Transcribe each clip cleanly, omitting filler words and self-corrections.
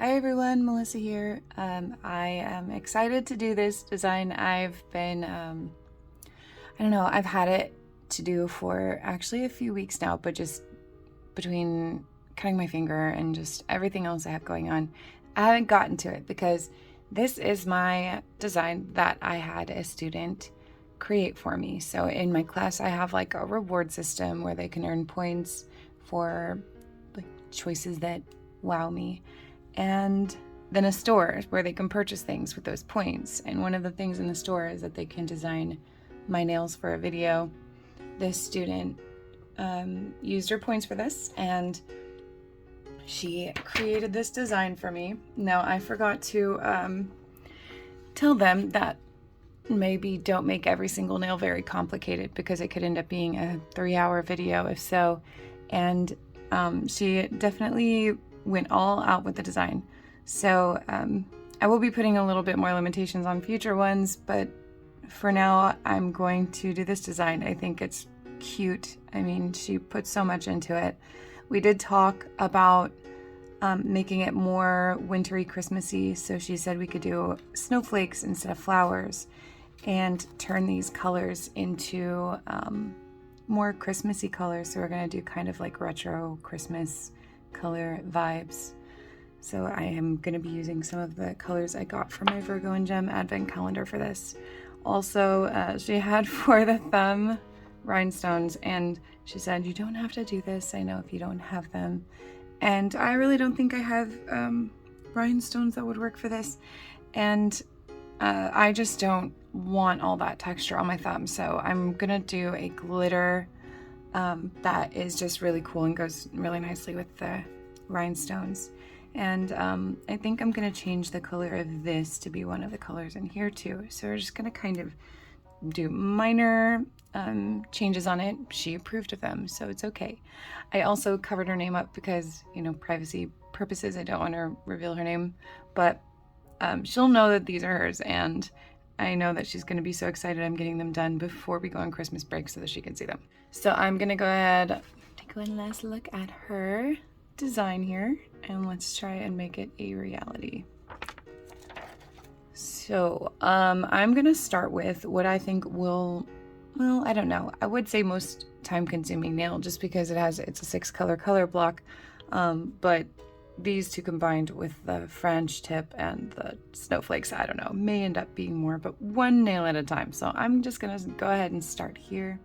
Hi everyone, Melissa here. I am excited to do this design. I've been, I don't know, I've had it to do for actually a few weeks now, but just between cutting my finger and just everything else I have going on, I haven't gotten to it because this is my design that I had a student create for me. So in my class, I have like a reward system where they can earn points for like choices that wow me, and then a store where they can purchase things with those points. And one of the things in the store is that they can design my nails for a video. This student used her points for this, and she created this design for me. Now, I forgot to tell them that maybe don't make every single nail very complicated because it could end up being a 3-hour video if so. And she definitely went all out with the design. So I will be putting a little bit more limitations on future ones, but for now I'm going to do this design. I think it's cute. I mean, she put so much into it. We did talk about making it more wintry, Christmassy, so she said we could do snowflakes instead of flowers and turn these colors into more Christmassy colors. So we're gonna do kind of like retro Christmas color vibes. So I am gonna be using some of the colors I got from my Virgo and Gem advent calendar for this. Also, she had for the thumb rhinestones, and she said, you don't have to do this, I know if you don't have them. And I really don't think I have rhinestones that would work for this. And I just don't want all that texture on my thumb. So I'm gonna do a glitter that is just really cool and goes really nicely with the rhinestones. And I think I'm gonna change the color of this to be one of the colors in here too. So we're just gonna kind of do minor changes on it. She approved of them, so it's okay. I also covered her name up because, you know, privacy purposes, I don't want to reveal her name, but she'll know that these are hers, and I know that she's going to be so excited I'm getting them done before we go on Christmas break so that she can see them. So I'm going to go ahead, take one last look at her design here, and let's try and make it a reality. So I'm gonna start with what I think will, well, I don't know, I would say most time-consuming nail, just because it's a 6-color color block, but these two combined with the French tip and the snowflakes, I don't know, may end up being more, but one nail at a time. So I'm just gonna go ahead and start here.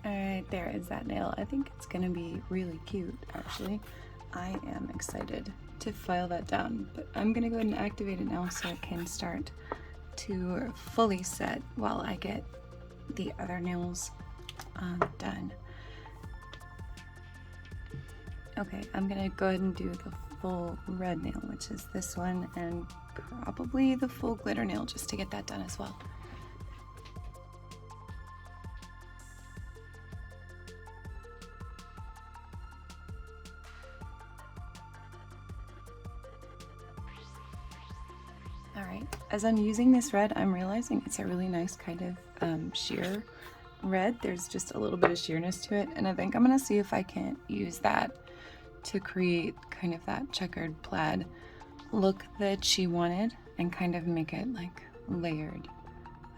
Alright, there is that nail. I think it's gonna be really cute, actually. I am excited to file that down, but I'm gonna go ahead and activate it now so it can start to fully set while I get the other nails done. Okay, I'm gonna go ahead and do the full red nail, which is this one, and probably the full glitter nail just to get that done as well. Alright, as I'm using this red, I'm realizing it's a really nice kind of sheer red. There's just a little bit of sheerness to it, and I think I'm gonna see if I can't use that to create kind of that checkered plaid look that she wanted and kind of make it like layered.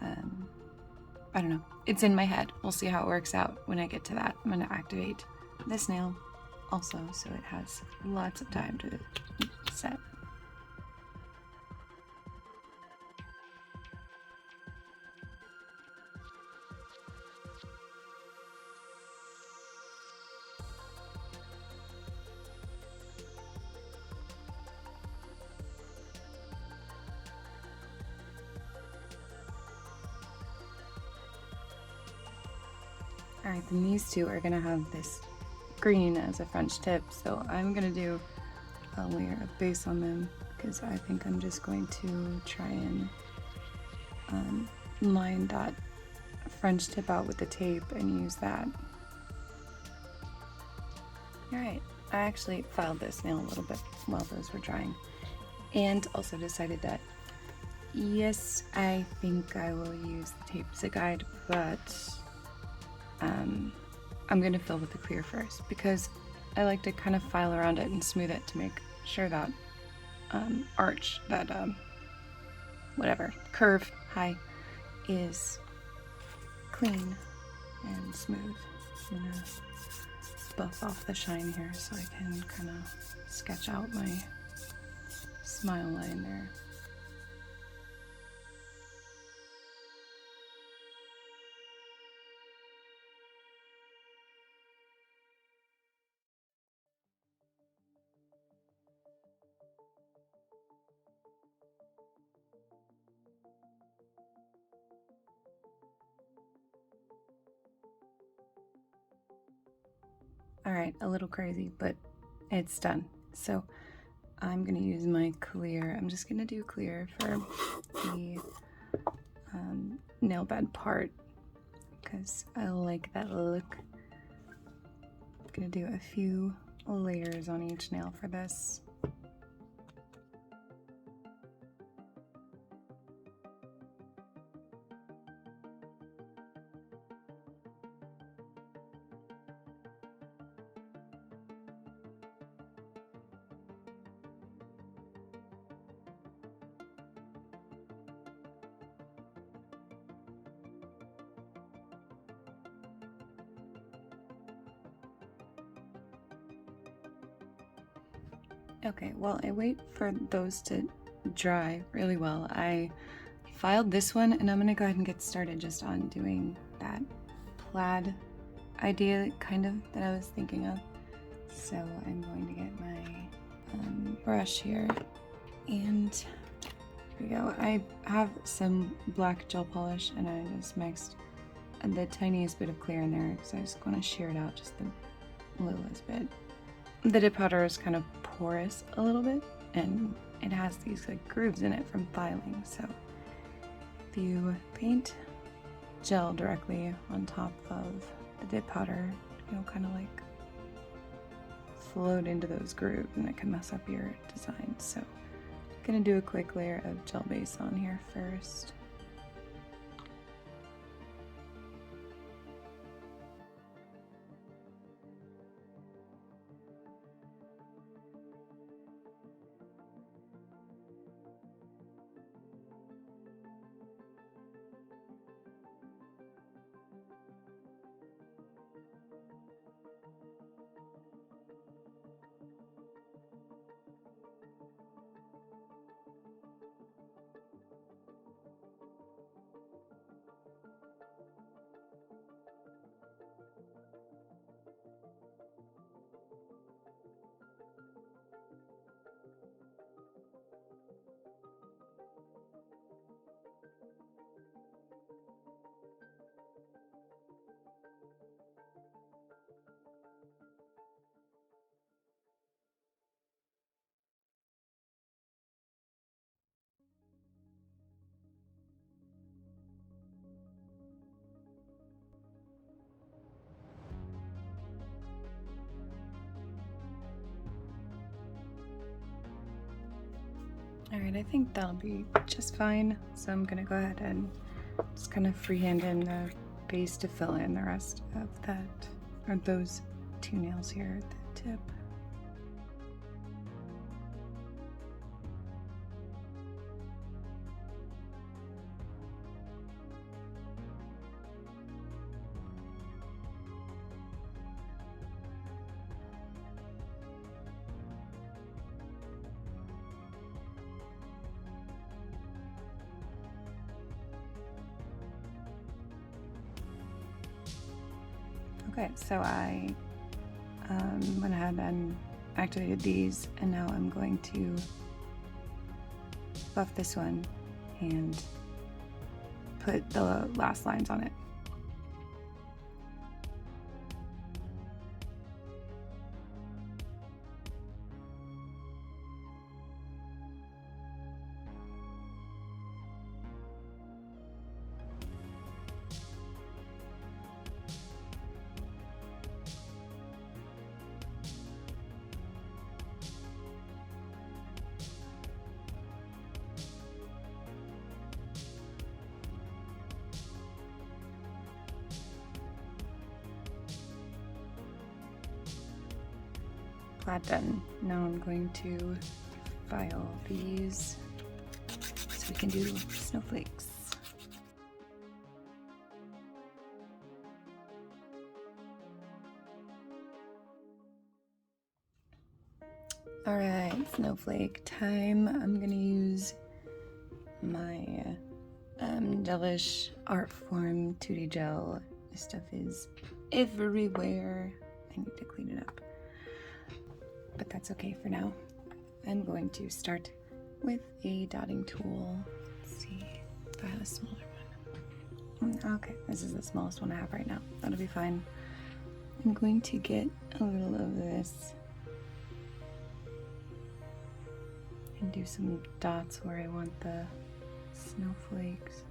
I don't know, it's in my head. We'll see how it works out when I get to that. I'm gonna activate this nail also so it has lots of time to set. Alright, then these two are gonna have this green as a French tip, so I'm gonna do a layer of base on them because I think I'm just going to try and line that French tip out with the tape and use that. Alright, I actually filed this nail a little bit while those were drying and also decided that yes, I think I will use the tape as a guide, but I'm going to fill with the clear first because I like to kind of file around it and smooth it to make sure that arch, that whatever, curve, high, is clean and smooth. I'm going to buff off the shine here so I can kind of sketch out my smile line there. Alright, a little crazy, but it's done. So I'm going to use my clear. I'm just going to do clear for the nail bed part because I like that look. I'm going to do a few layers on each nail for this. Okay, while I wait for those to dry really well, I filed this one and I'm gonna go ahead and get started just on doing that plaid idea kind of that I was thinking of. So I'm going to get my brush here and here we go. I have some black gel polish and I just mixed the tiniest bit of clear in there because I just want to shear it out just the littlest bit. The dip powder is kind of porous a little bit and it has these like grooves in it from filing, so if you paint gel directly on top of the dip powder, you'll kind of like float into those grooves and it can mess up your design. So I'm gonna do a quick layer of gel base on here first. All right, I think that'll be just fine. So I'm gonna go ahead and just kind of freehand in the base to fill in the rest of that, or those two nails here at the tip. Okay, so I went ahead and activated these, and now I'm going to buff this one and put the last lines on it. Plaid done. Now I'm going to file these so we can do snowflakes. All right, snowflake time. I'm gonna use my Delish art form 2D gel. This stuff is everywhere. I need to clean it up, but that's okay for now. I'm going to start with a dotting tool. Let's see if I had a smaller one. Okay, this is the smallest one I have right now. That'll be fine. I'm going to get a little of this and do some dots where I want the snowflakes.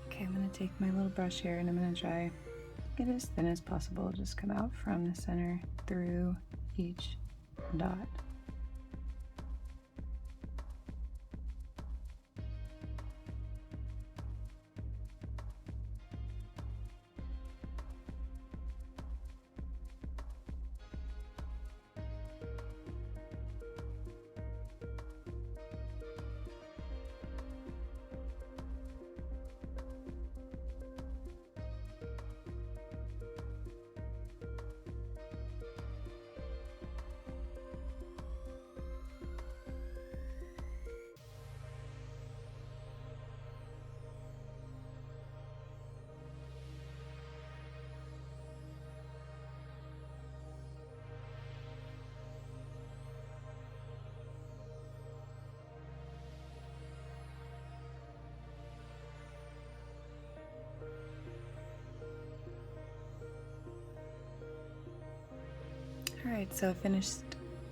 Okay, I'm gonna take my little brush here and I'm gonna try to get it as thin as possible. Just come out from the center through each dot. Alright, so I finished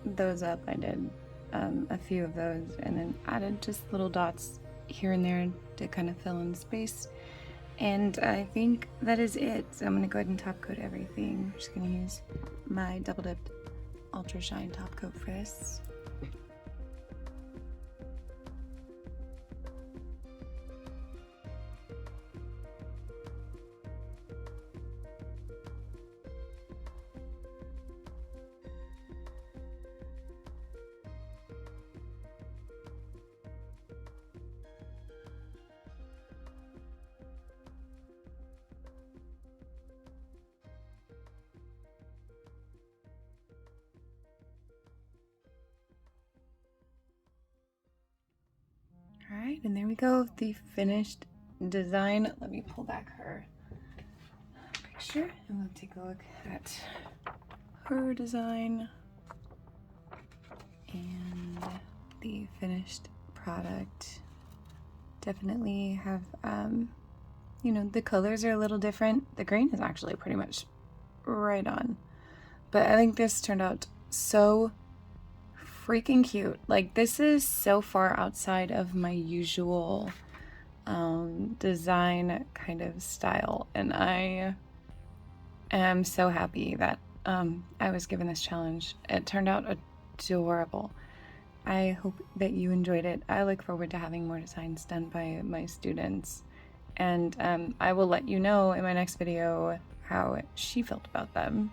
those up. I did a few of those and then added just little dots here and there to kind of fill in the space. And I think that is it. So I'm going to go ahead and top coat everything. I'm just going to use my Double Dipped Ultra Shine top coat for this. Alright, and there we go, the finished design. Let me pull back her picture and we'll take a look at her design and the finished product. Definitely have, you know, the colors are a little different. The green is actually pretty much right on. But I think this turned out so freaking cute. Like, this is so far outside of my usual design kind of style, and I am so happy that I was given this challenge. It turned out adorable. I hope that you enjoyed it. I look forward to having more designs done by my students, and I will let you know in my next video how she felt about them.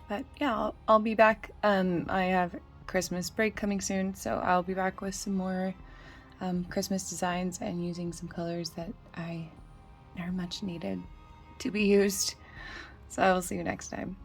But yeah, I'll be back. I have Christmas break coming soon, so I'll be back with some more Christmas designs and using some colors that are much needed to be used. So I will see you next time.